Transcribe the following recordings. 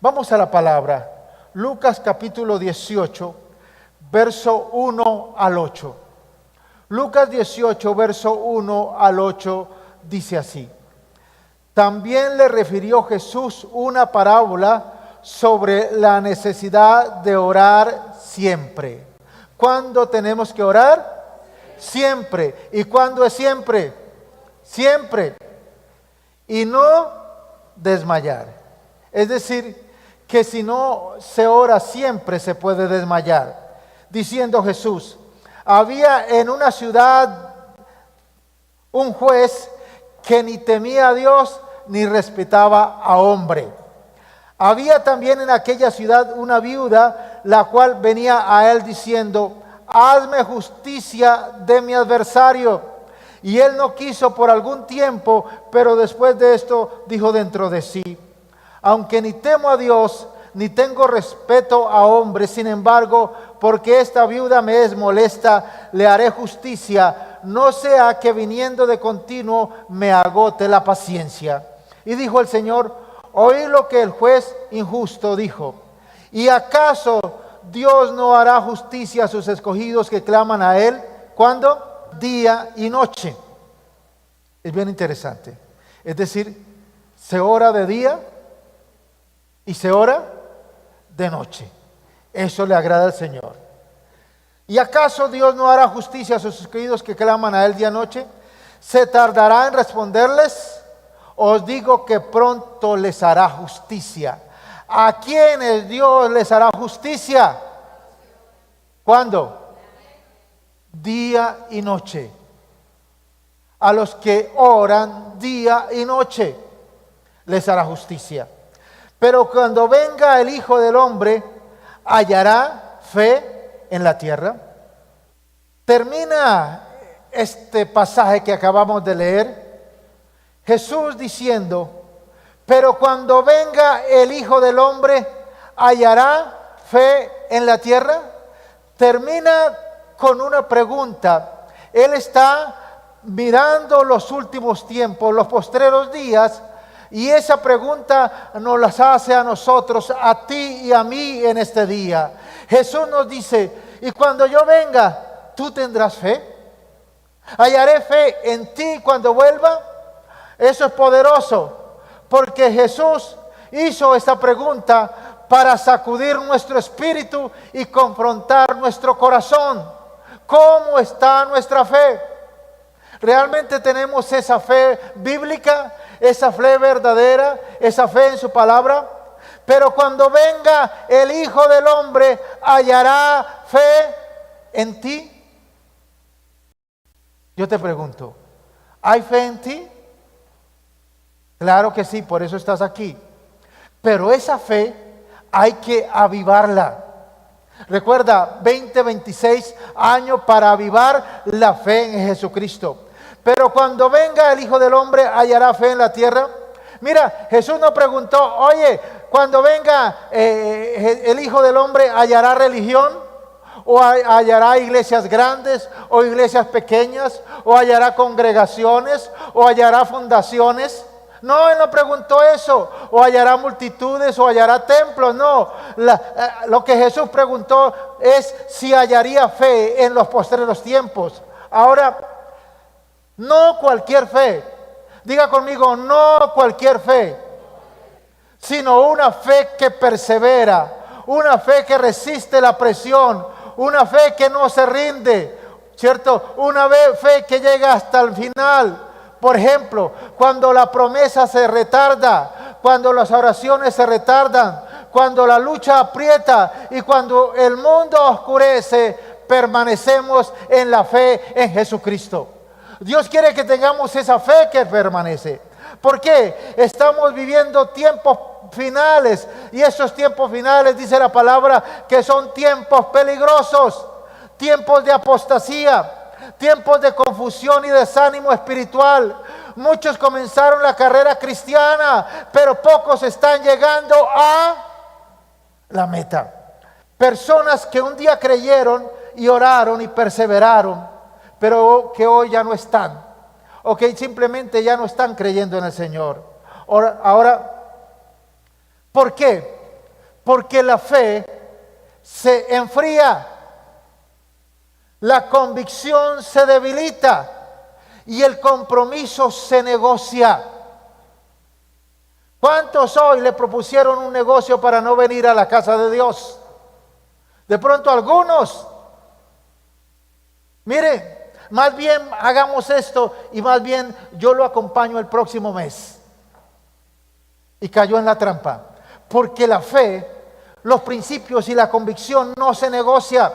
Vamos a la palabra. Lucas capítulo 18, verso 1 al 8. Lucas 18, verso 1 al 8 dice así. También le refirió Jesús una parábola sobre la necesidad de orar siempre. ¿Cuándo tenemos que orar? Siempre. ¿Y cuándo es siempre? Siempre. Y no desmayar. Es decir, que si no se ora siempre se puede desmayar. Diciendo Jesús, había en una ciudad un juez que ni temía a Dios ni respetaba a hombre. Había también en aquella ciudad una viuda, la cual venía a él diciendo, hazme justicia de mi adversario. Y él no quiso por algún tiempo, pero después de esto dijo dentro de sí, aunque ni temo a Dios, ni tengo respeto a hombres, sin embargo, porque esta viuda me es molesta, le haré justicia, no sea que viniendo de continuo me agote la paciencia. Y dijo el Señor, oí lo que el juez injusto dijo. ¿Y acaso Dios no hará justicia a sus escogidos que claman a Él? ¿Cuándo? Día y noche. Es bien interesante. Es decir, se ora de día y se ora de noche. Eso le agrada al Señor. ¿Y acaso Dios no hará justicia a sus escogidos que claman a Él día y noche? ¿Se tardará en responderles? Os digo que pronto les hará justicia. ¿A quiénes Dios les hará justicia? ¿Cuándo? Día y noche. A los que oran día y noche les hará justicia. Pero cuando venga el Hijo del Hombre, ¿hallará fe en la tierra? Termina este pasaje que acabamos de leer, Jesús diciendo, pero cuando venga el Hijo del Hombre, ¿hallará fe en la tierra? Termina con una pregunta. Él está mirando los últimos tiempos, los postreros días, y esa pregunta nos las hace a nosotros, a ti y a mí en este día. Jesús nos dice, y cuando yo venga, ¿tú tendrás fe? ¿Hallaré fe en ti cuando vuelva? Eso es poderoso, porque Jesús hizo esta pregunta para sacudir nuestro espíritu y confrontar nuestro corazón. ¿Cómo está nuestra fe? ¿Realmente tenemos esa fe bíblica, esa fe verdadera, esa fe en su palabra? Pero cuando venga el Hijo del Hombre, ¿hallará fe en ti? Yo te pregunto, ¿hay fe en ti? Claro que sí, por eso estás aquí. Pero esa fe hay que avivarla. Recuerda, 26 años para avivar la fe en Jesucristo. Pero cuando venga el Hijo del Hombre, ¿hallará fe en la tierra? Mira, Jesús nos preguntó, oye, cuando venga el Hijo del Hombre, ¿hallará religión? ¿O hallará iglesias grandes o iglesias pequeñas? ¿O hallará congregaciones? ¿O hallará fundaciones? No, Él no preguntó eso. ¿O hallará multitudes? ¿O hallará templos? No, lo que Jesús preguntó es si hallaría fe en los postreros tiempos. Ahora, no cualquier fe. Diga conmigo, no cualquier fe, sino una fe que persevera, una fe que resiste la presión, una fe que no se rinde, ¿cierto? Una fe que llega hasta el final. Por ejemplo, cuando la promesa se retarda, cuando las oraciones se retardan, cuando la lucha aprieta y cuando el mundo oscurece, permanecemos en la fe en Jesucristo. Dios quiere que tengamos esa fe que permanece. ¿Por qué? Estamos viviendo tiempos finales y esos tiempos finales, dice la palabra, que son tiempos peligrosos, tiempos de apostasía, tiempos de confusión y desánimo espiritual. Muchos comenzaron la carrera cristiana, pero pocos están llegando a la meta. Personas que un día creyeron y oraron y perseveraron, pero que hoy ya no están, o que simplemente ya no están creyendo en el Señor. Ahora, ¿por qué? Porque la fe se enfría, la convicción se debilita y el compromiso se negocia. ¿Cuántos hoy le propusieron un negocio para no venir a la casa de Dios? De pronto algunos. Mire, más bien hagamos esto y más bien yo lo acompaño el próximo mes. Y cayó en la trampa. Porque la fe, los principios y la convicción no se negocia.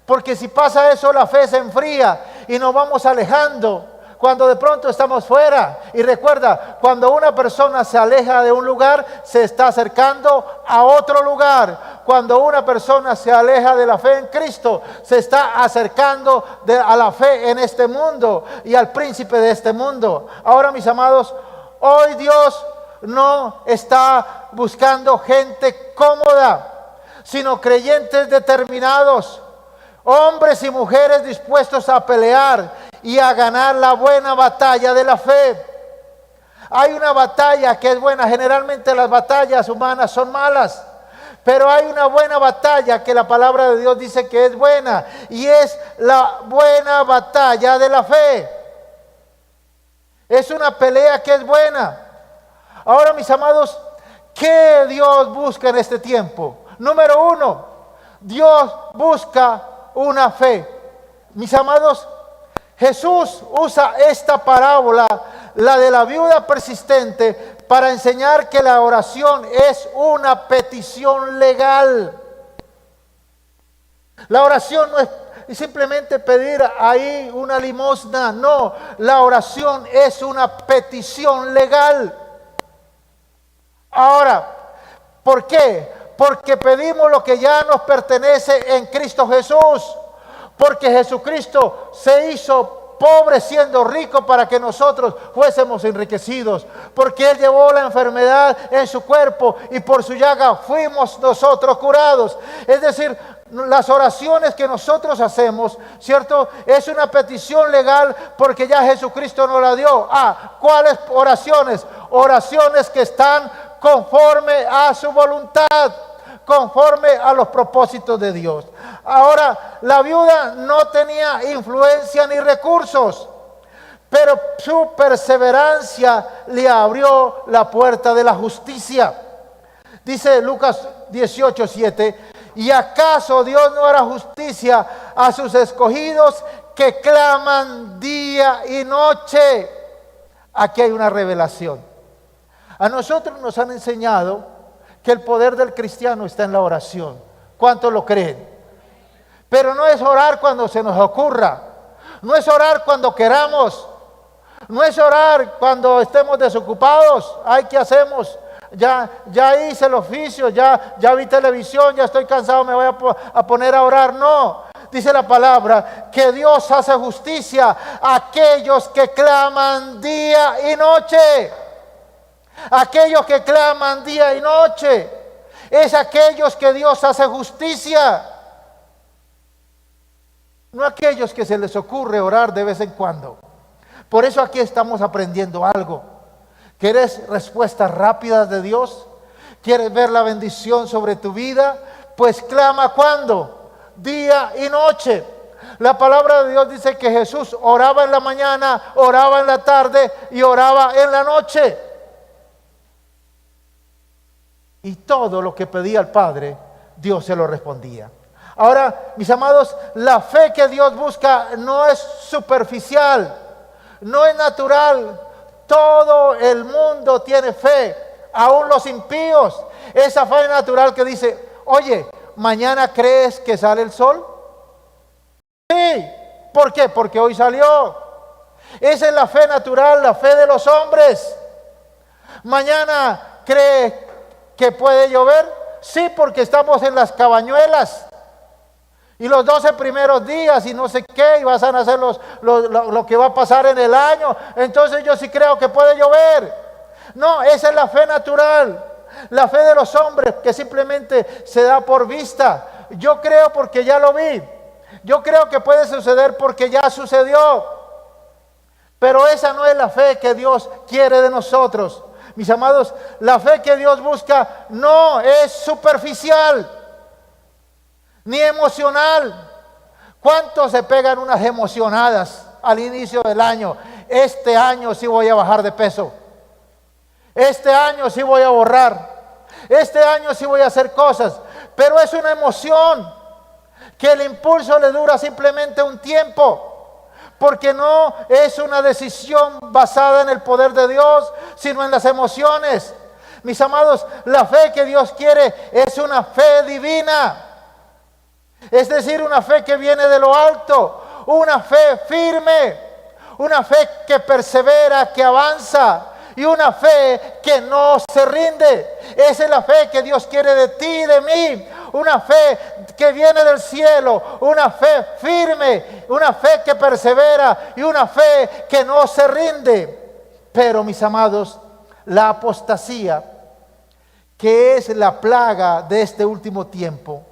Porque si pasa eso, la fe se enfría y nos vamos alejando cuando de pronto estamos fuera. Y recuerda, cuando una persona se aleja de un lugar, se está acercando a otro lugar. Cuando una persona se aleja de la fe en Cristo, se está acercando a la fe en este mundo y al príncipe de este mundo. Ahora, mis amados, hoy Dios no está buscando gente cómoda, sino creyentes determinados, hombres y mujeres dispuestos a pelear y a ganar la buena batalla de la fe. Hay una batalla que es buena. Generalmente las batallas humanas son malas, pero hay una buena batalla que la palabra de Dios dice que es buena, y es la buena batalla de la fe. Es una pelea que es buena. Ahora, mis amados, ¿qué Dios busca en este tiempo? Número uno, Dios busca una fe. Mis amados, Jesús usa esta parábola, la de la viuda persistente, para enseñar que la oración es una petición legal. La oración no es simplemente pedir ahí una limosna, no, la oración es una petición legal. Ahora, ¿por qué? Porque pedimos lo que ya nos pertenece en Cristo Jesús. Porque Jesucristo se hizo pobre siendo rico para que nosotros fuésemos enriquecidos. Porque Él llevó la enfermedad en su cuerpo y por su llaga fuimos nosotros curados. Es decir, las oraciones que nosotros hacemos, ¿cierto? Es una petición legal porque ya Jesucristo nos la dio. ¿Cuáles oraciones? Oraciones que están conforme a su voluntad, conforme a los propósitos de Dios. Ahora, la viuda no tenía influencia ni recursos, pero su perseverancia le abrió la puerta de la justicia. Dice Lucas 18:7, ¿y acaso Dios no hará justicia a sus escogidos que claman día y noche? Aquí hay una revelación. A nosotros nos han enseñado que el poder del cristiano está en la oración. ¿Cuántos lo creen? Pero no es orar cuando se nos ocurra, no es orar cuando queramos, no es orar cuando estemos desocupados. Ay, ¿qué hacemos? Ya hice el oficio, ya vi televisión, ya estoy cansado, me voy a poner a orar. No, dice la palabra que Dios hace justicia a aquellos que claman día y noche. Aquellos que claman día y noche, es aquellos que Dios hace justicia. No aquellos que se les ocurre orar de vez en cuando. Por eso aquí estamos aprendiendo algo. ¿Quieres respuestas rápidas de Dios? ¿Quieres ver la bendición sobre tu vida? Pues clama ¿cuándo? Día y noche. La palabra de Dios dice que Jesús oraba en la mañana, oraba en la tarde y oraba en la noche. Y todo lo que pedía al Padre, Dios se lo respondía. Ahora, mis amados, la fe que Dios busca no es superficial, no es natural. Todo el mundo tiene fe, aún los impíos. Esa fe natural que dice, oye, ¿mañana crees que sale el sol? Sí. ¿Por qué? Porque hoy salió. Esa es la fe natural, la fe de los hombres. ¿Mañana crees que puede llover? Sí, porque estamos en las cabañuelas. Y los 12 primeros días y no sé qué, y vas a nacer lo que va a pasar en el año. Entonces yo sí creo que puede llover. No, esa es la fe natural. La fe de los hombres que simplemente se da por vista. Yo creo porque ya lo vi. Yo creo que puede suceder porque ya sucedió. Pero esa no es la fe que Dios quiere de nosotros. Mis amados, la fe que Dios busca no es superficial ni emocional. ¿Cuántos se pegan unas emocionadas al inicio del año? Este año sí voy a bajar de peso. Este año sí voy a ahorrar. Este año sí voy a hacer cosas. Pero es una emoción que el impulso le dura simplemente un tiempo. Porque no es una decisión basada en el poder de Dios, sino en las emociones. Mis amados, la fe que Dios quiere es una fe divina. Es decir, una fe que viene de lo alto, una fe firme, una fe que persevera, que avanza y una fe que no se rinde. Esa es la fe que Dios quiere de ti y de mí, una fe que viene del cielo, una fe firme, una fe que persevera y una fe que no se rinde. Pero mis amados, la apostasía, que es la plaga de este último tiempo,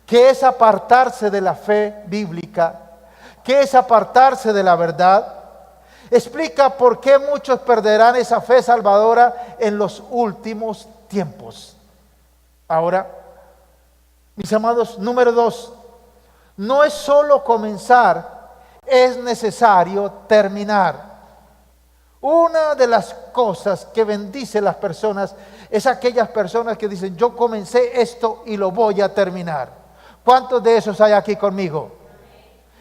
que es apartarse de la fe bíblica, que es apartarse de la verdad, explica por qué muchos perderán esa fe salvadora en los últimos tiempos. Ahora, mis amados, número 2, no es solo comenzar, es necesario terminar. Una de las cosas que bendice a las personas es aquellas personas que dicen: yo comencé esto y lo voy a terminar. ¿Cuántos de esos hay aquí conmigo?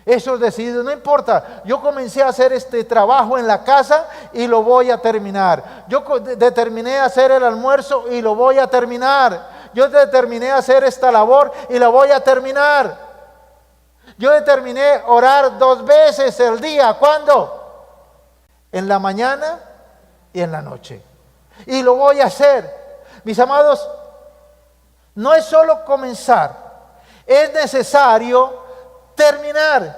Esos decididos, no importa, yo comencé a hacer este trabajo en la casa y lo voy a terminar. Yo determiné hacer el almuerzo y lo voy a terminar. Yo determiné hacer esta labor y la voy a terminar. Yo determiné orar 2 veces al día. ¿Cuándo? En la mañana y en la noche. Y lo voy a hacer. Mis amados, no es solo comenzar, es necesario terminar.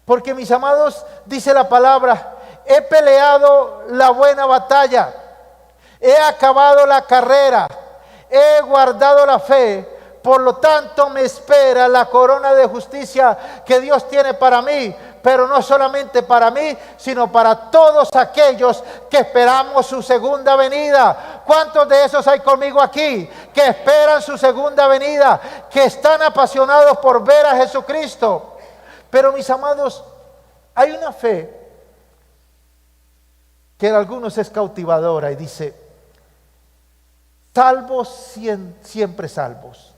Porque, mis amados, dice la palabra: he peleado la buena batalla, he acabado la carrera, he guardado la fe. Por lo tanto me espera la corona de justicia que Dios tiene para mí. Pero no solamente para mí, sino para todos aquellos que esperamos su segunda venida. ¿Cuántos de esos hay conmigo aquí que esperan su segunda venida? Que están apasionados por ver a Jesucristo. Pero, mis amados, hay una fe que en algunos es cautivadora y dice: salvos, siempre salvos,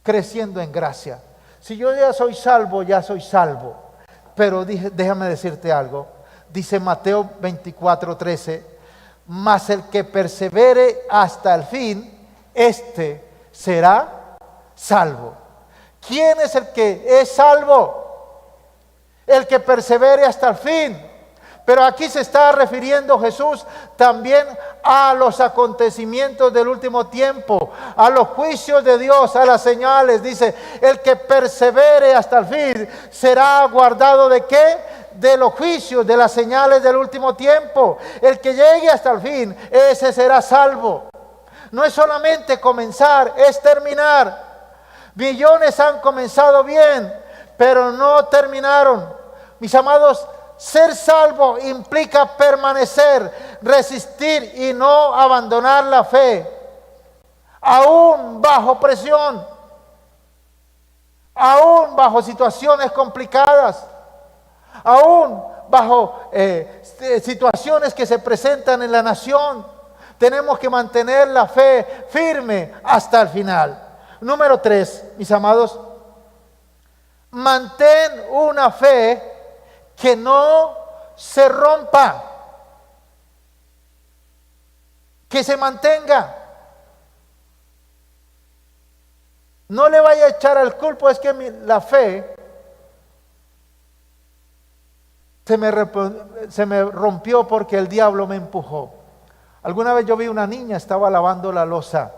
creciendo en gracia. Si yo ya soy salvo, ya soy salvo. Pero déjame decirte algo. Dice Mateo 24:13: mas el que persevere hasta el fin, este será salvo. ¿Quién es el que es salvo? El que persevere hasta el fin. Pero aquí se está refiriendo Jesús también a los acontecimientos del último tiempo, a los juicios de Dios, a las señales. Dice: el que persevere hasta el fin será guardado ¿de qué? De los juicios, de las señales del último tiempo. El que llegue hasta el fin, ese será salvo. No es solamente comenzar, es terminar. Millones han comenzado bien, pero no terminaron. Mis amados, ser salvo implica permanecer, resistir y no abandonar la fe, aún bajo presión, aún bajo situaciones complicadas, aún bajo situaciones que se presentan en la nación. Tenemos que mantener la fe firme hasta el final. Número 3, mis amados, mantén una fe que no se rompa, que se mantenga. No le vaya a echar al culpo: es que la fe se me rompió porque el diablo me empujó. Alguna vez yo vi una niña, estaba lavando la loza,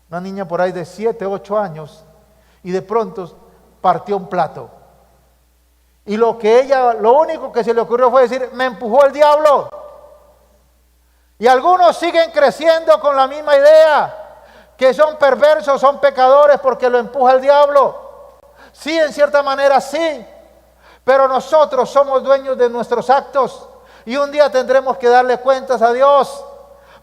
una niña por ahí de 7, 8 años, y de pronto partió un plato. Y lo único que se le ocurrió fue decir: me empujó el diablo. Y algunos siguen creciendo con la misma idea, que son perversos, son pecadores porque lo empuja el diablo. Sí, en cierta manera sí, pero nosotros somos dueños de nuestros actos y un día tendremos que darle cuentas a Dios.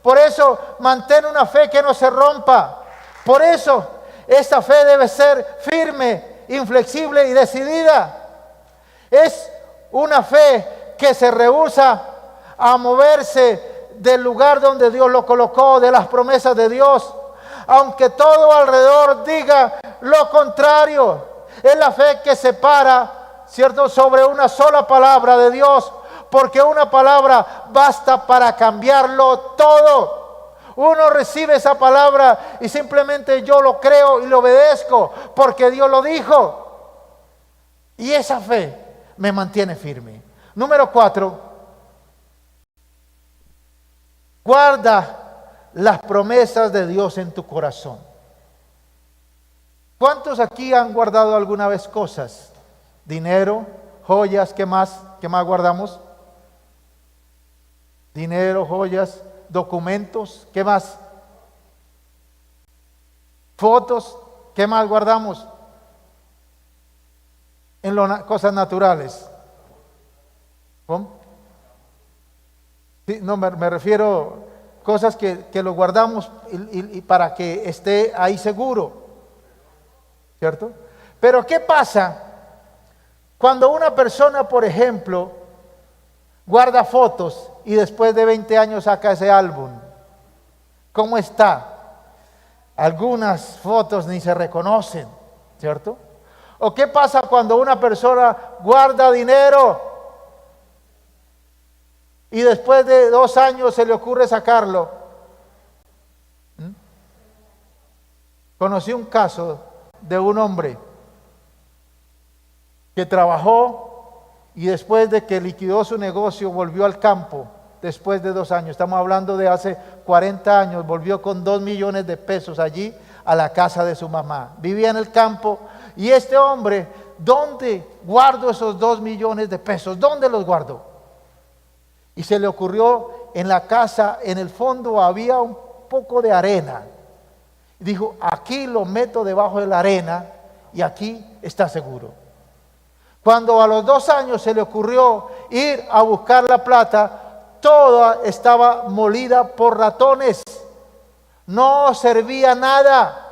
Por eso mantén una fe que no se rompa. Por eso esta fe debe ser firme, inflexible y decidida. Es una fe que se rehúsa a moverse del lugar donde Dios lo colocó, de las promesas de Dios, aunque todo alrededor diga lo contrario. Es la fe que se para, ¿cierto?, sobre una sola palabra de Dios, porque una palabra basta para cambiarlo todo. Uno recibe esa palabra y simplemente yo lo creo y lo obedezco porque Dios lo dijo. Y esa fe me mantiene firme. Número 4, guarda las promesas de Dios en tu corazón. ¿Cuántos aquí han guardado alguna vez cosas? Dinero, joyas, ¿qué más? ¿Qué más guardamos? Dinero, joyas, documentos, ¿qué más? Fotos, ¿qué más guardamos? En cosas naturales. ¿Cómo? Sí, no, me refiero a cosas que lo guardamos y para que esté ahí seguro, ¿cierto? Pero ¿qué pasa cuando una persona, por ejemplo, guarda fotos y después de 20 años saca ese álbum? ¿Cómo está? Algunas fotos ni se reconocen, ¿cierto? ¿O qué pasa cuando una persona guarda dinero y después de 2 años se le ocurre sacarlo? Conocí un caso de un hombre que trabajó y después de que liquidó su negocio volvió al campo después de 2 años. Estamos hablando de hace 40 años. Volvió con 2 millones de pesos allí a la casa de su mamá. Vivía en el campo y este hombre, ¿dónde guardo esos 2 millones de pesos? ¿Dónde los guardo? Y se le ocurrió en la casa, en el fondo había un poco de arena. Dijo, aquí lo meto debajo de la arena y aquí está seguro. Cuando a los 2 años se le ocurrió ir a buscar la plata, toda estaba molida por ratones. No servía nada.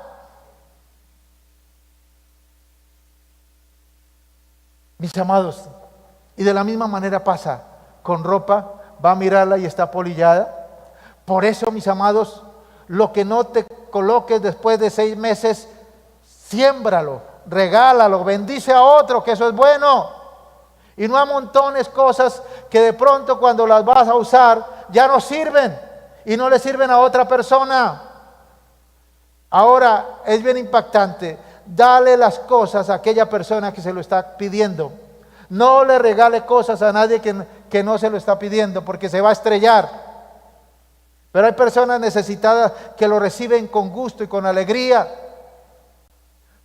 Mis amados, y de la misma manera pasa con ropa, va a mirarla y está polillada. Por eso, mis amados, lo que no te coloques después de 6 meses, siémbralo, regálalo, bendice a otro, que eso es bueno. Y no amontones cosas que de pronto cuando las vas a usar ya no sirven y no le sirven a otra persona. Ahora es bien impactante. Dale las cosas a aquella persona que se lo está pidiendo. No le regale cosas a nadie que no se lo está pidiendo, porque se va a estrellar. Pero hay personas necesitadas que lo reciben con gusto y con alegría.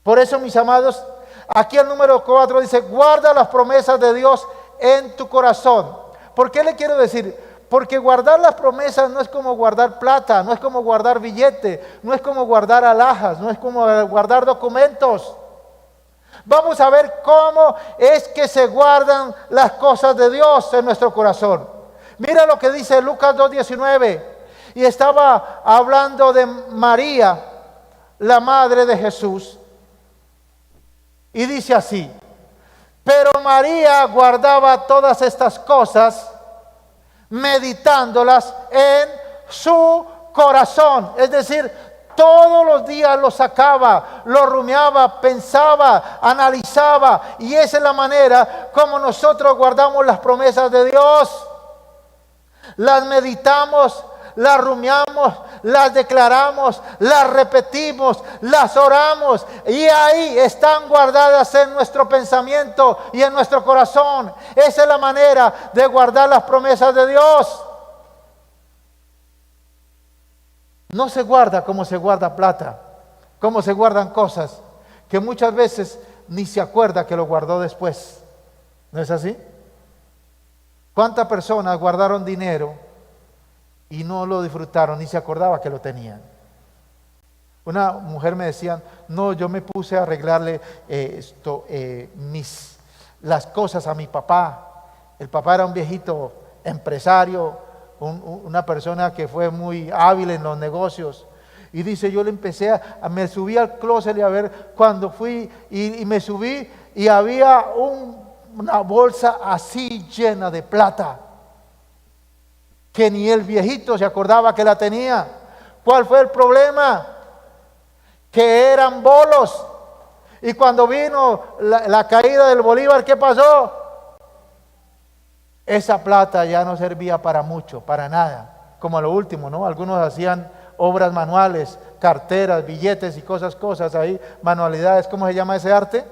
Por eso, mis amados, aquí el número 4 dice, guarda las promesas de Dios en tu corazón. ¿Por qué le quiero decir? Porque guardar las promesas no es como guardar plata, no es como guardar billete, no es como guardar alhajas, no es como guardar documentos. Vamos a ver cómo es que se guardan las cosas de Dios en nuestro corazón. Mira lo que dice Lucas 2:19. Y estaba hablando de María, la madre de Jesús. Y dice así, pero María guardaba todas estas cosas, meditándolas en su corazón. Es decir, todos los días lo sacaba, lo rumiaba, pensaba, analizaba. Y esa es la manera como nosotros guardamos las promesas de Dios. Las meditamos, las rumiamos, las declaramos, las repetimos, las oramos. Y ahí están guardadas en nuestro pensamiento y en nuestro corazón. Esa es la manera de guardar las promesas de Dios. No se guarda como se guarda plata, como se guardan cosas que muchas veces ni se acuerda que lo guardó después. ¿No es así? ¿Cuántas personas guardaron dinero y no lo disfrutaron, ni se acordaba que lo tenían? Una mujer me decía, no, yo me puse a arreglarle las cosas a mi papá. El papá era un viejito empresario una persona que fue muy hábil en los negocios. Y dice, yo le empecé me subí al closet y a ver, cuando fui y me subí y había una bolsa así llena de plata, que ni el viejito se acordaba que la tenía. ¿Cuál fue el problema? Que eran bolos. Y cuando vino la caída del Bolívar, ¿qué pasó? Esa plata ya no servía para mucho, para nada. Como a lo último, ¿no? Algunos hacían obras manuales, carteras, billetes y cosas ahí, manualidades. ¿Cómo se llama ese arte?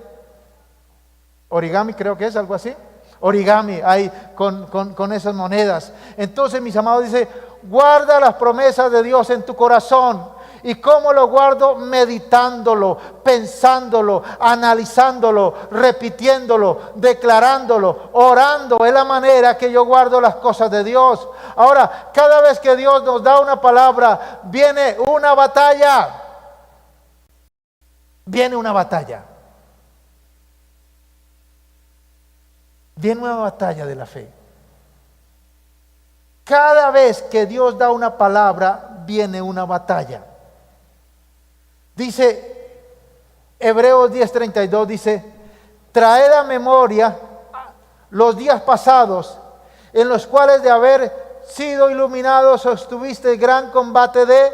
Origami, creo que es algo así. Origami, ahí con esas monedas. Entonces, mis amados, dice, guarda las promesas de Dios en tu corazón. ¿Y cómo lo guardo? Meditándolo, pensándolo, analizándolo, repitiéndolo, declarándolo, orando. Es la manera que yo guardo las cosas de Dios. Ahora, cada vez que Dios nos da una palabra, viene una batalla. Viene una batalla. Viene una batalla de la fe. Cada vez que Dios da una palabra, viene una batalla. Dice Hebreos 10:32, dice, traed a memoria los días pasados, en los cuales de haber sido iluminados sostuviste gran combate de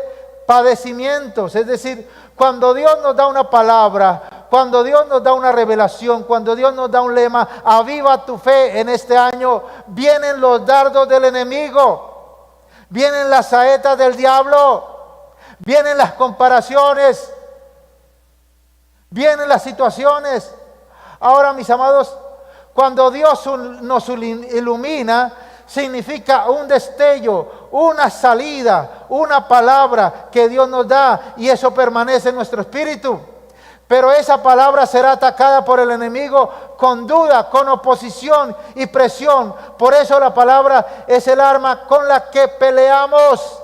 padecimientos. Es decir, cuando Dios nos da una palabra, cuando Dios nos da una revelación, cuando Dios nos da un lema, aviva tu fe en este año, vienen los dardos del enemigo, vienen las saetas del diablo, vienen las comparaciones, vienen las situaciones. Ahora, mis amados, cuando Dios nos ilumina, significa un destello, una salida, una palabra que Dios nos da, y eso permanece en nuestro espíritu. Pero esa palabra será atacada por el enemigo con duda, con oposición y presión. Por eso la palabra es el arma con la que peleamos.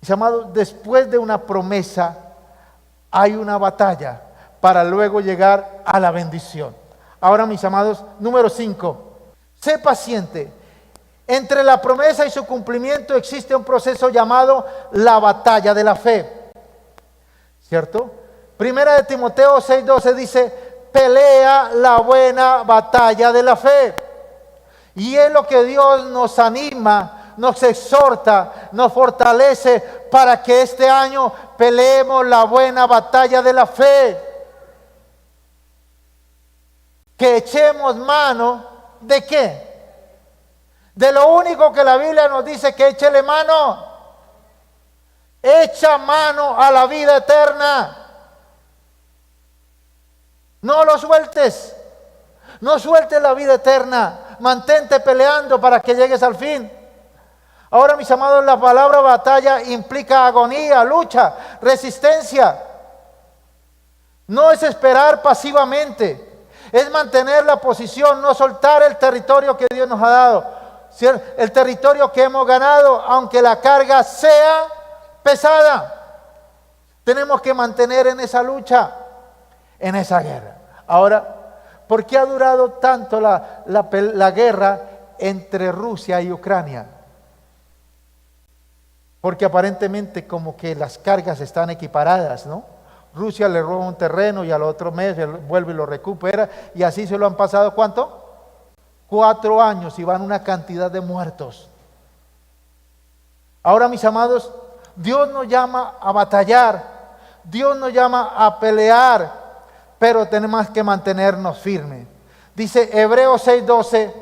Mis amados, después de una promesa hay una batalla para luego llegar a la bendición. Ahora, mis amados, número 5. Sé paciente. Entre la promesa y su cumplimiento existe un proceso llamado la batalla de la fe. ¿Cierto? Primera de Timoteo 6:12 dice, pelea la buena batalla de la fe. Y es lo que Dios nos anima, nos exhorta, nos fortalece para que este año peleemos la buena batalla de la fe. Que echemos mano ¿de qué? De lo único que la Biblia nos dice que échele mano. Echa mano a la vida eterna. No lo sueltes. No sueltes la vida eterna. Mantente peleando para que llegues al fin. Ahora, mis amados, la palabra batalla implica agonía, lucha, resistencia. No es esperar pasivamente. Es mantener la posición, no soltar el territorio que Dios nos ha dado. El territorio que hemos ganado, aunque la carga sea pesada. Tenemos que mantener en esa lucha, en esa guerra. Ahora, ¿por qué ha durado tanto la guerra entre Rusia y Ucrania? Porque aparentemente como que las cargas están equiparadas, ¿no? Rusia le roba un terreno y al otro mes vuelve y lo recupera, y así se lo han pasado, ¿cuánto? 4 años, y van una cantidad de muertos. Ahora, mis amados, Dios nos llama a batallar, Dios nos llama a pelear, pero tenemos que mantenernos firmes. Dice Hebreos 6:12,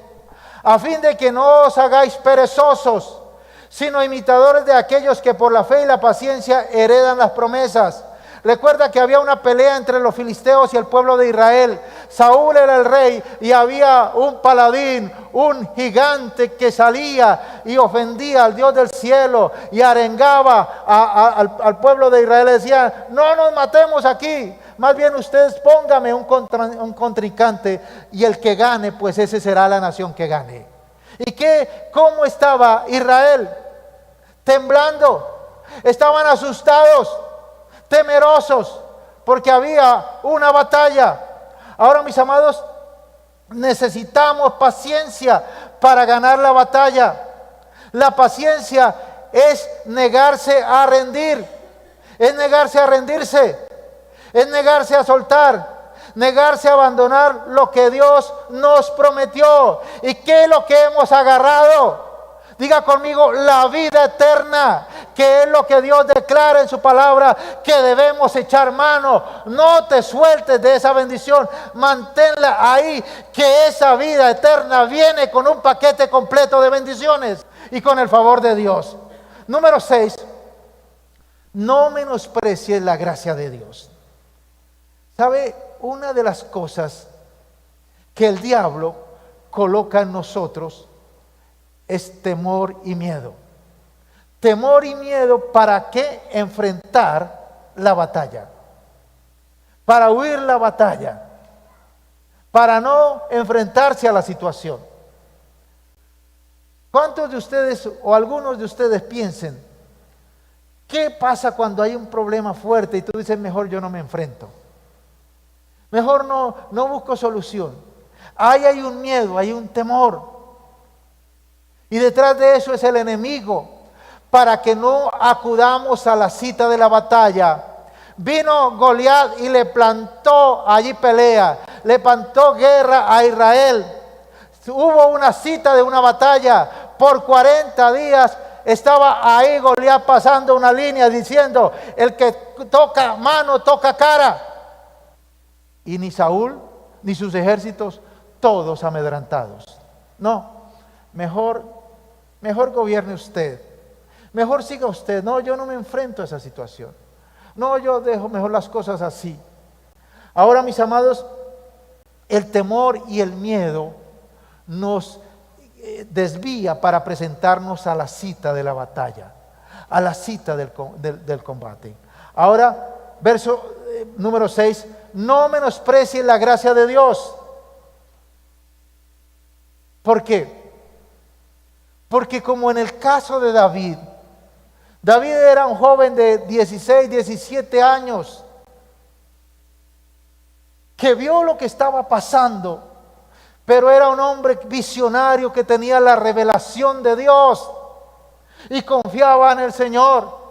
a fin de que no os hagáis perezosos, sino imitadores de aquellos que por la fe y la paciencia heredan las promesas. Recuerda que había una pelea entre los filisteos y el pueblo de Israel. Saúl era el rey y había un paladín, un gigante que salía y ofendía al Dios del cielo y arengaba al pueblo de Israel. Le decía, no nos matemos aquí, más bien ustedes pónganme un contrincante, y el que gane, pues ese será la nación que gane. ¿Y cómo estaba Israel? Temblando, estaban asustados, temerosos, porque había una batalla. Ahora, mis amados, necesitamos paciencia para ganar la batalla. La paciencia es negarse a rendir, es negarse a rendirse, es negarse a soltar, negarse a abandonar lo que Dios nos prometió. ¿Y qué es lo que hemos agarrado? Diga conmigo, la vida eterna, que es lo que Dios declara en su palabra, que debemos echar mano. No te sueltes de esa bendición, manténla ahí, que esa vida eterna viene con un paquete completo de bendiciones y con el favor de Dios. Número 6, no menosprecies la gracia de Dios. ¿Sabe? Una de las cosas que el diablo coloca en nosotros es temor y miedo. Temor y miedo, ¿para qué? Enfrentar la batalla, para huir la batalla, para no enfrentarse a la situación. ¿Cuántos de ustedes o algunos de ustedes piensen, qué pasa cuando hay un problema fuerte y tú dices, mejor yo no me enfrento? Mejor no busco solución. Ahí hay un miedo, hay un temor. Y detrás de eso es el enemigo, para que no acudamos a la cita de la batalla. Vino Goliat y le plantó allí pelea, le plantó guerra a Israel. Hubo una cita de una batalla. Por 40 días estaba ahí Goliat pasando una línea diciendo, el que toca mano, toca cara. Y ni Saúl, ni sus ejércitos, todos amedrentados. No, mejor gobierne usted. Mejor siga usted. No, yo no me enfrento a esa situación. No, yo dejo mejor las cosas así. Ahora, mis amados, el temor y el miedo nos desvía para presentarnos a la cita de la batalla, a la cita del combate. Ahora, verso número 6, no menosprecies la gracia de Dios. ¿Por qué? Porque como en el caso de David, David era un joven de 16, 17 años, que vio lo que estaba pasando, pero era un hombre visionario que tenía la revelación de Dios y confiaba en el Señor.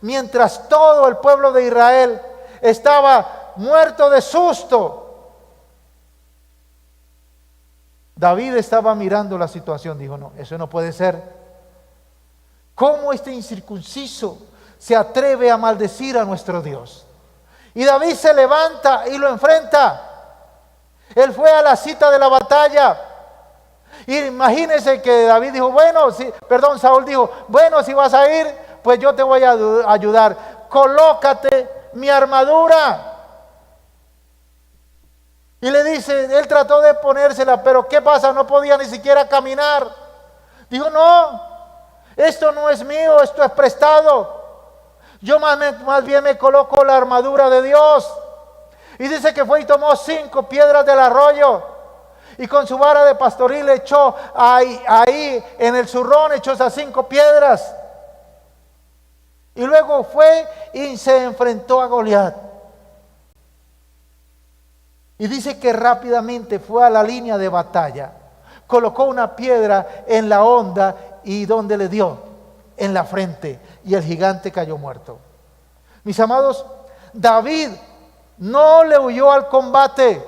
Mientras todo el pueblo de Israel estaba muerto de susto, David estaba mirando la situación. Dijo, no, eso no puede ser. ¿Cómo este incircunciso se atreve a maldecir a nuestro Dios? Y David se levanta y lo enfrenta. Él fue a la cita de la batalla. Y imagínense que David dijo, Saúl dijo, bueno, si vas a ir, pues yo te voy a ayudar. Colócate mi armadura. Y le dice, él trató de ponérsela, pero ¿qué pasa? No podía ni siquiera caminar. Dijo, no, esto no es mío, esto es prestado. Yo más bien me coloco la armadura de Dios. Y dice que fue y tomó 5 piedras del arroyo. Y con su vara de pastoril echó ahí en el zurrón, echó esas 5 piedras. Y luego fue y se enfrentó a Goliat. Y dice que rápidamente fue a la línea de batalla, colocó una piedra en la honda y donde le dio, en la frente, y el gigante cayó muerto. Mis amados, David no le huyó al combate.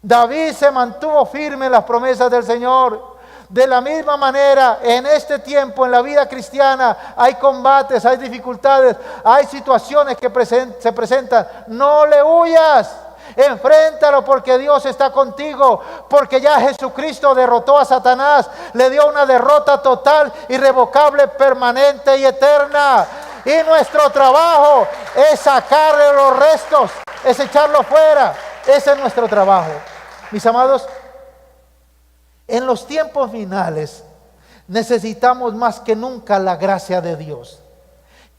David se mantuvo firme en las promesas del Señor. De la misma manera, en este tiempo, en la vida cristiana, hay combates, hay dificultades, hay situaciones que se presentan. No le huyas. Enfréntalo, porque Dios está contigo, porque ya Jesucristo derrotó a Satanás, le dio una derrota total, irrevocable, permanente y eterna. Y nuestro trabajo es sacarle los restos, es echarlo fuera. Ese es nuestro trabajo. Mis amados, en los tiempos finales necesitamos más que nunca la gracia de Dios.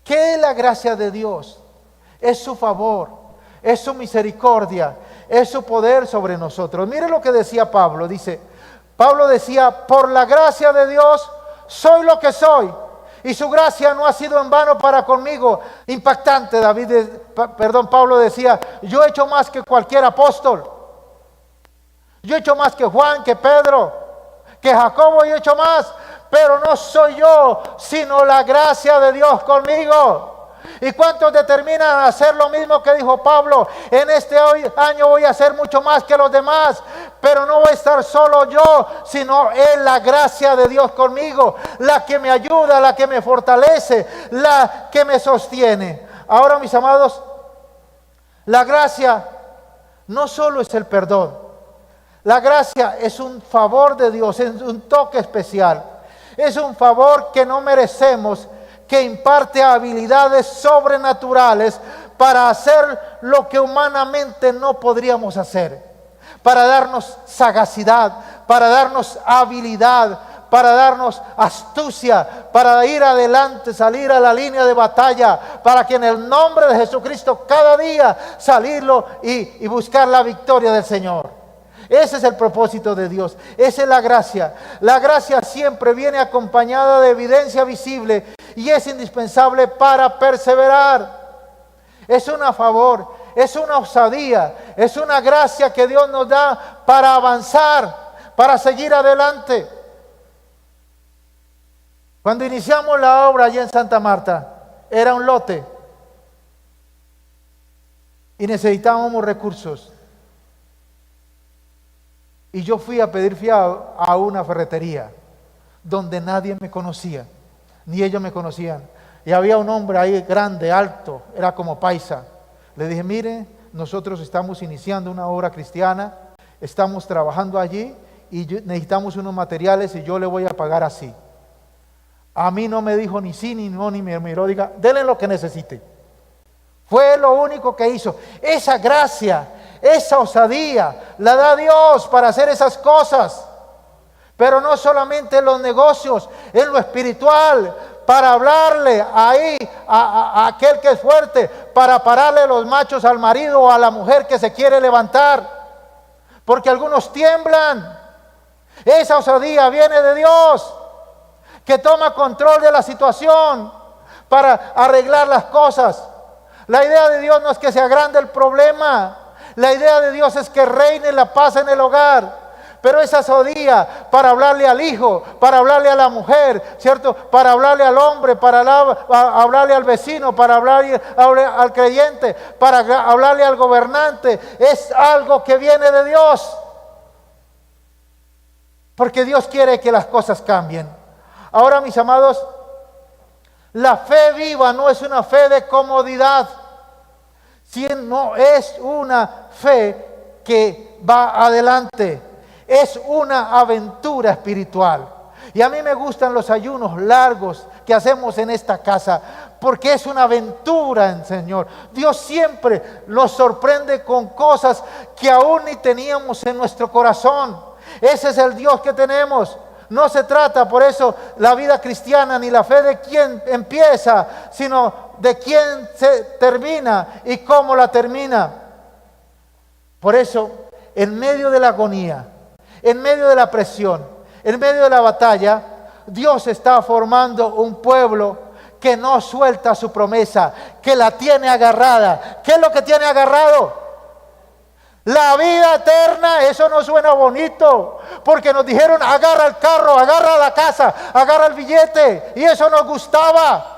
¿Qué es la gracia de Dios? Es su favor, es su misericordia, es su poder sobre nosotros. Mire lo que decía Pablo. Pablo decía, por la gracia de Dios soy lo que soy, y su gracia no ha sido en vano para conmigo. Impactante. Pablo decía, yo he hecho más que cualquier apóstol. Yo he hecho más que Juan, que Pedro, que Jacobo y hecho más, pero no soy yo, sino la gracia de Dios conmigo. ¿Y cuántos determinan hacer lo mismo que dijo Pablo? En este año voy a hacer mucho más que los demás, pero no voy a estar solo yo, sino es la gracia de Dios conmigo, la que me ayuda, la que me fortalece, la que me sostiene. Ahora, mis amados, la gracia no solo es el perdón. La gracia es un favor de Dios, es un toque especial. Es un favor que no merecemos, que imparte habilidades sobrenaturales para hacer lo que humanamente no podríamos hacer. Para darnos sagacidad, para darnos habilidad, para darnos astucia, para ir adelante, salir a la línea de batalla, para que en el nombre de Jesucristo cada día salirlo y buscar la victoria del Señor. Ese es el propósito de Dios, esa es la gracia. La gracia siempre viene acompañada de evidencia visible y es indispensable para perseverar. Es un favor, es una osadía, es una gracia que Dios nos da para avanzar, para seguir adelante. Cuando iniciamos la obra allá en Santa Marta, era un lote y necesitábamos recursos. Y yo fui a pedir fiado a una ferretería donde nadie me conocía, ni ellos me conocían. Y había un hombre ahí grande, alto, era como paisa. Le dije, mire, nosotros estamos iniciando una obra cristiana, estamos trabajando allí y necesitamos unos materiales y yo le voy a pagar así. A mí no me dijo ni sí ni no, ni me miró, diga, denle lo que necesite. Fue lo único que hizo. Esa gracia, esa osadía la da Dios para hacer esas cosas. Pero no solamente en los negocios, en lo espiritual, para hablarle ahí a aquel que es fuerte, para pararle los machos al marido o a la mujer que se quiere levantar. Porque algunos tiemblan. Esa osadía viene de Dios, que toma control de la situación para arreglar las cosas. La idea de Dios no es que se agrande el problema. La idea de Dios es que reine la paz en el hogar. Pero esa osadía para hablarle al hijo, para hablarle a la mujer, ¿cierto? Para hablarle al hombre, para hablarle al vecino, para hablarle al creyente, para hablarle al gobernante, es algo que viene de Dios. Porque Dios quiere que las cosas cambien. Ahora, mis amados, la fe viva no es una fe de comodidad, sino es una fe que va adelante. Es una aventura espiritual. Y a mí me gustan los ayunos largos que hacemos en esta casa, porque es una aventura en Señor. Dios siempre nos sorprende con cosas que aún ni teníamos en nuestro corazón. Ese es el Dios que tenemos. No se trata por eso la vida cristiana ni la fe de quien empieza, sino de quien se termina y cómo la termina. Por eso, en medio de la agonía, en medio de la presión, en medio de la batalla, Dios está formando un pueblo que no suelta su promesa, que la tiene agarrada. ¿Qué es lo que tiene agarrado? La vida eterna. Eso no suena bonito, porque nos dijeron agarra el carro, agarra la casa, agarra el billete, y eso nos gustaba.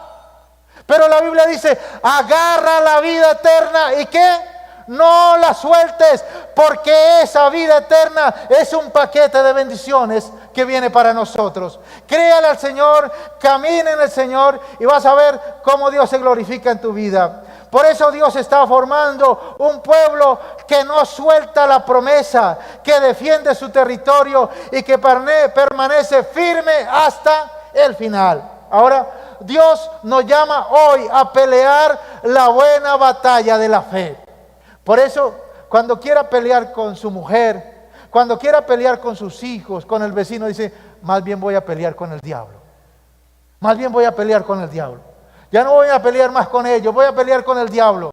Pero la Biblia dice agarra la vida eterna. ¿Y qué? No la sueltes, porque esa vida eterna es un paquete de bendiciones que viene para nosotros. Créale al Señor, camina en el Señor y vas a ver cómo Dios se glorifica en tu vida. Por eso Dios está formando un pueblo que no suelta la promesa, que defiende su territorio y que permanece firme hasta el final. Ahora, Dios nos llama hoy a pelear la buena batalla de la fe. Por eso, cuando quiera pelear con su mujer, cuando quiera pelear con sus hijos, con el vecino, dice, más bien voy a pelear con el diablo. Más bien voy a pelear con el diablo. Ya no voy a pelear más con ellos, voy a pelear con el diablo,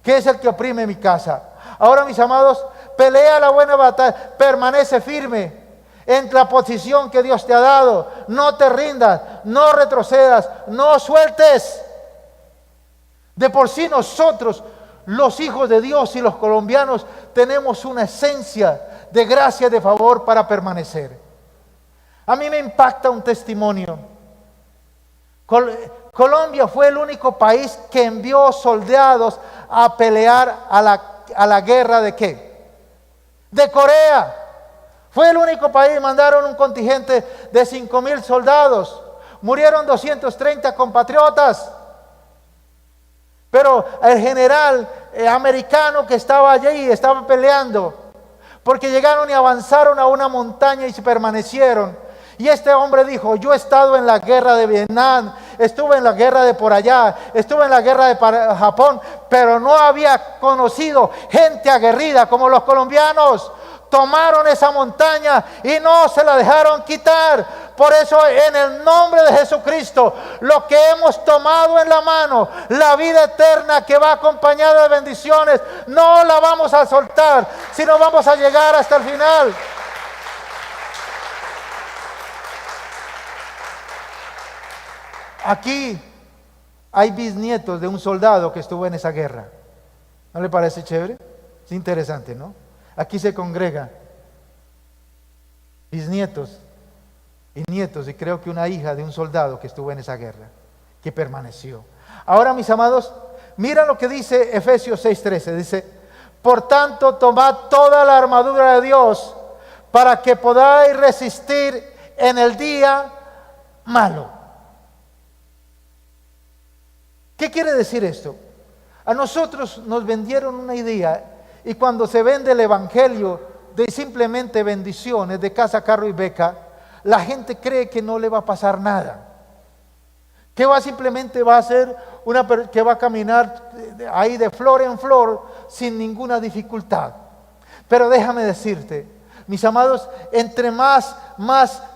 que es el que oprime mi casa. Ahora, mis amados, pelea la buena batalla, permanece firme en la posición que Dios te ha dado. No te rindas, no retrocedas, no sueltes. De por sí nosotros, los hijos de Dios y los colombianos, tenemos una esencia de gracia y de favor para permanecer. A mí me impacta un testimonio. Colombia fue el único país que envió soldados a pelear a la guerra ¿de qué? De Corea. Fue el único país, mandaron un contingente de 5,000 soldados. Murieron 230 compatriotas. Pero el general americano que estaba allí estaba peleando, porque llegaron y avanzaron a una montaña y se permanecieron. Y este hombre dijo: yo he estado en la guerra de Vietnam, estuve en la guerra de por allá, estuve en la guerra de Japón, pero no había conocido gente aguerrida como los colombianos. Tomaron esa montaña y no se la dejaron quitar. Por eso, en el nombre de Jesucristo, lo que hemos tomado en la mano, la vida eterna que va acompañada de bendiciones, no la vamos a soltar, sino vamos a llegar hasta el final. Aquí hay bisnietos de un soldado que estuvo en esa guerra. ¿No le parece chévere? Es interesante, ¿no? Aquí se congregan bisnietos y nietos, y creo que una hija de un soldado que estuvo en esa guerra, que permaneció. Ahora, mis amados, mira lo que dice Efesios 6:13. Dice: por tanto, tomad toda la armadura de Dios para que podáis resistir en el día malo. ¿Qué quiere decir esto? A nosotros nos vendieron una idea, y cuando se vende el evangelio de simplemente bendiciones de casa, carro y beca, la gente cree que no le va a pasar nada, que simplemente va a ser que va a caminar ahí de flor en flor sin ninguna dificultad. Pero déjame decirte, mis amados, entre más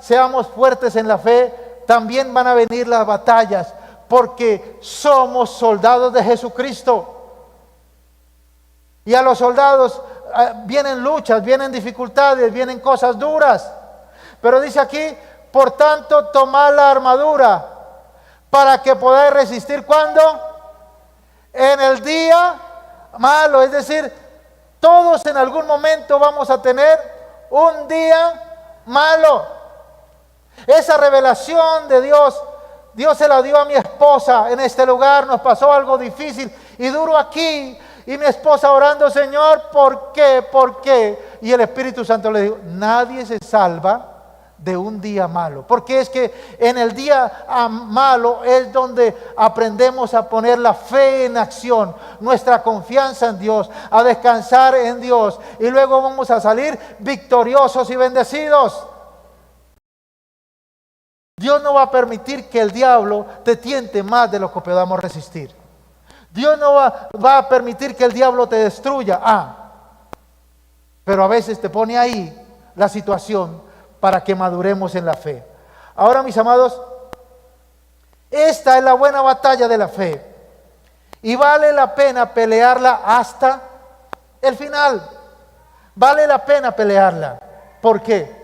seamos fuertes en la fe, también van a venir las batallas, porque somos soldados de Jesucristo. Y a los soldados vienen luchas, vienen dificultades, vienen cosas duras. Pero dice aquí: por tanto, tomad la armadura para que podáis resistir. ¿Cuándo? En el día malo. Es decir, todos en algún momento vamos a tener un día malo. Esa revelación de Dios se la dio a mi esposa en este lugar. Nos pasó algo difícil y duro aquí. Y mi esposa orando: Señor, ¿por qué? ¿Por qué? Y el Espíritu Santo le dijo: nadie se salva de un día malo. Porque es que en el día malo es donde aprendemos a poner la fe en acción, nuestra confianza en Dios, a descansar en Dios. Y luego vamos a salir victoriosos y bendecidos. Dios no va a permitir que el diablo te tiente más de lo que podamos resistir. Dios no va a permitir que el diablo te destruya. Pero a veces te pone ahí la situación para que maduremos en la fe. Ahora, mis amados, esta es la buena batalla de la fe. Y vale la pena pelearla hasta el final. Vale la pena pelearla. ¿Por qué?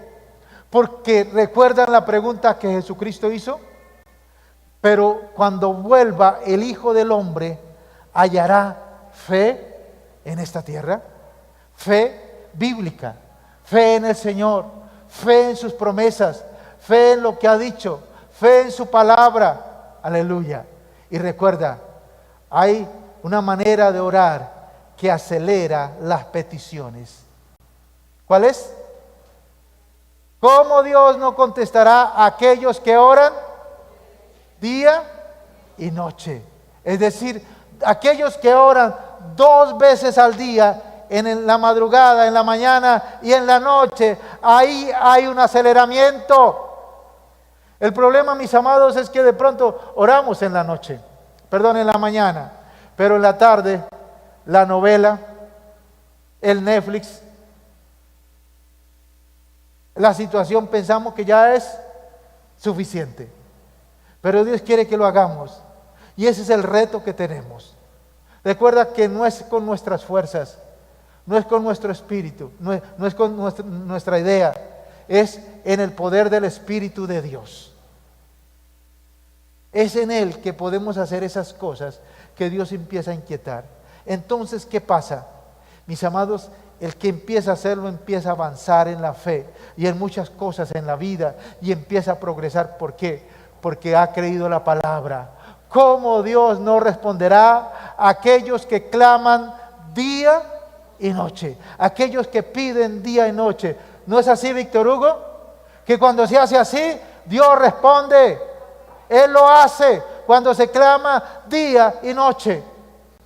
Porque recuerdan la pregunta que Jesucristo hizo: pero cuando vuelva el Hijo del Hombre, ¿hallará fe en esta tierra? Fe bíblica, fe en el Señor, fe en sus promesas, fe en lo que ha dicho, fe en su palabra. Aleluya. Y recuerda, hay una manera de orar que acelera las peticiones. ¿Cuál es? ¿Cómo Dios no contestará a aquellos que oran día y noche? Es decir, aquellos que oran 2 veces al día, en la madrugada, en la mañana y en la noche, ahí hay un aceleramiento. El problema, mis amados, es que de pronto oramos en la noche, en la mañana, pero en la tarde, la novela, el Netflix, la situación, pensamos que ya es suficiente. Pero Dios quiere que lo hagamos. Y ese es el reto que tenemos. Recuerda que no es con nuestras fuerzas, no es con nuestro espíritu, no es con nuestra idea, es en el poder del Espíritu de Dios. Es en Él que podemos hacer esas cosas que Dios empieza a inquietar. Entonces, ¿qué pasa? Mis amados, el que empieza a hacerlo empieza a avanzar en la fe y en muchas cosas en la vida y empieza a progresar. ¿Por qué? Porque ha creído la palabra. ¿Cómo Dios no responderá a aquellos que claman día y noche? Aquellos que piden día y noche. ¿No es así, Víctor Hugo? Que cuando se hace así, Dios responde. Él lo hace cuando se clama día y noche.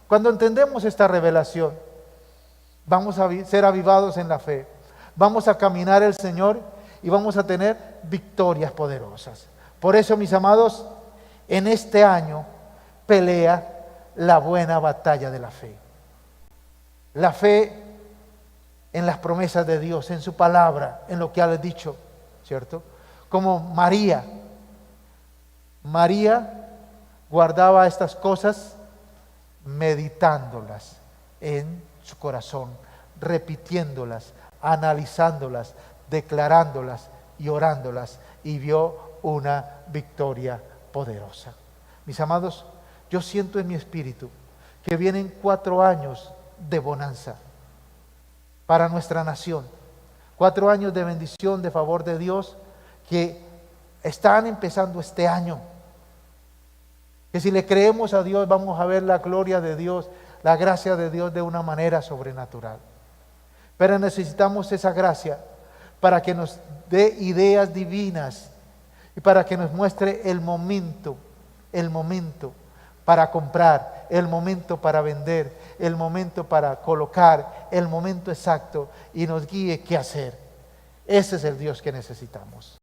Cuando entendemos esta revelación, vamos a ser avivados en la fe. Vamos a caminar el Señor y vamos a tener victorias poderosas. Por eso, mis amados, en este año pelea la buena batalla de la fe. La fe en las promesas de Dios, en su palabra, en lo que ha dicho, ¿cierto? Como María. María guardaba estas cosas meditándolas en su corazón, repitiéndolas, analizándolas, declarándolas y orándolas, y vio una victoria poderosa. Mis amados, yo siento en mi espíritu que vienen 4 años de bonanza para nuestra nación, 4 años de bendición, de favor de Dios, que están empezando este año. Que si le creemos a Dios, vamos a ver la gloria de Dios, la gracia de Dios de una manera sobrenatural. Pero necesitamos esa gracia para que nos dé ideas divinas y para que nos muestre el momento para comprar, el momento para vender, el momento para colocar, el momento exacto, y nos guíe qué hacer. Ese es el Dios que necesitamos.